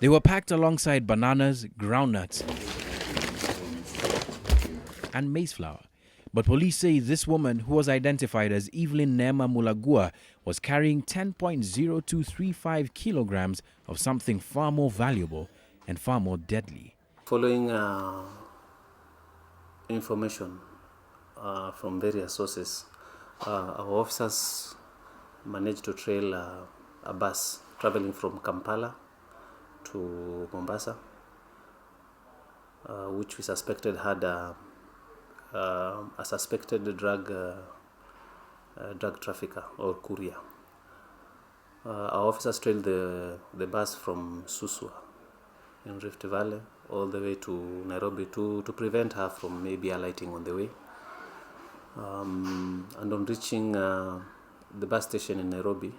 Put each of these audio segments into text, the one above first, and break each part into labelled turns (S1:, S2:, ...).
S1: They were packed alongside bananas, groundnuts, and maize flour. But police say this woman, who was identified as Evelyn Neema Mulagua, was carrying 10.0235 kilograms of something far more valuable and far more deadly.
S2: Following information from various sources, our officers managed to trail a bus traveling from Kampala to Mombasa, which we suspected had a suspected drug trafficker or courier. Our officers trailed the bus from Suswa in Rift Valley all the way to Nairobi to prevent her from maybe alighting on the way. And on reaching the bus station in Nairobi,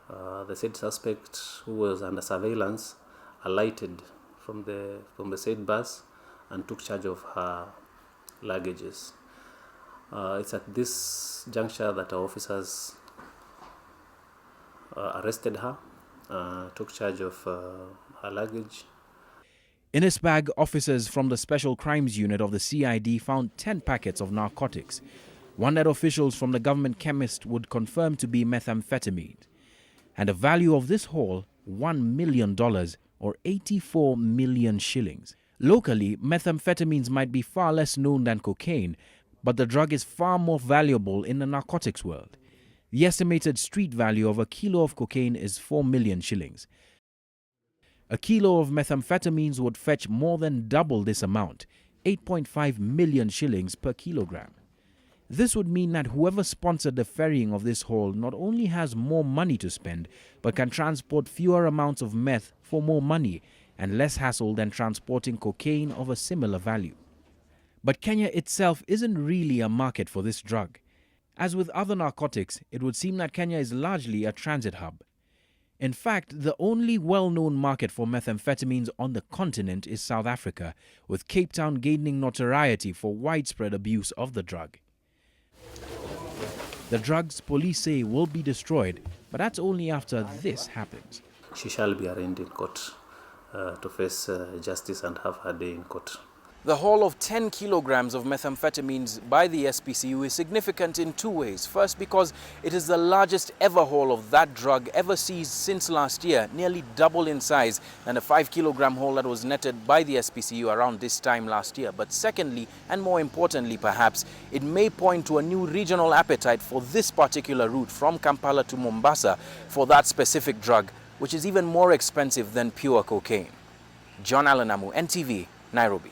S2: the said suspect, who was under surveillance, alighted from the said bus and took charge of her luggages. It's at this juncture that our officers arrested her, took charge of her luggage.
S1: In his bag, officers from the Special Crimes Unit of the CID found 10 packets of narcotics, one that officials from the government chemist would confirm to be methamphetamine. And the value of this haul, $1 million or 84 million shillings. Locally, methamphetamines might be far less known than cocaine, but the drug is far more valuable in the narcotics world. The estimated street value of a kilo of cocaine is 4 million shillings. A kilo of methamphetamines would fetch more than double this amount, 8.5 million shillings per kilogram. This would mean that whoever sponsored the ferrying of this haul not only has more money to spend, but can transport fewer amounts of meth for more money and less hassle than transporting cocaine of a similar value. But Kenya itself isn't really a market for this drug. As with other narcotics, it would seem that Kenya is largely a transit hub. In fact, the only well-known market for methamphetamines on the continent is South Africa, with Cape Town gaining notoriety for widespread abuse of the drug. The drugs, police say, will be destroyed, but that's only after this happens.
S2: She shall be arraigned in court to face justice and have her day in court.
S1: The haul of 10 kilograms of methamphetamines by the SPCU is significant in two ways. First, because it is the largest ever haul of that drug ever seized since last year, nearly double in size than the 5-kilogram haul that was netted by the SPCU around this time last year. But secondly, and more importantly perhaps, it may point to a new regional appetite for this particular route from Kampala to Mombasa for that specific drug, which is even more expensive than pure cocaine. John Alanamu, NTV, Nairobi.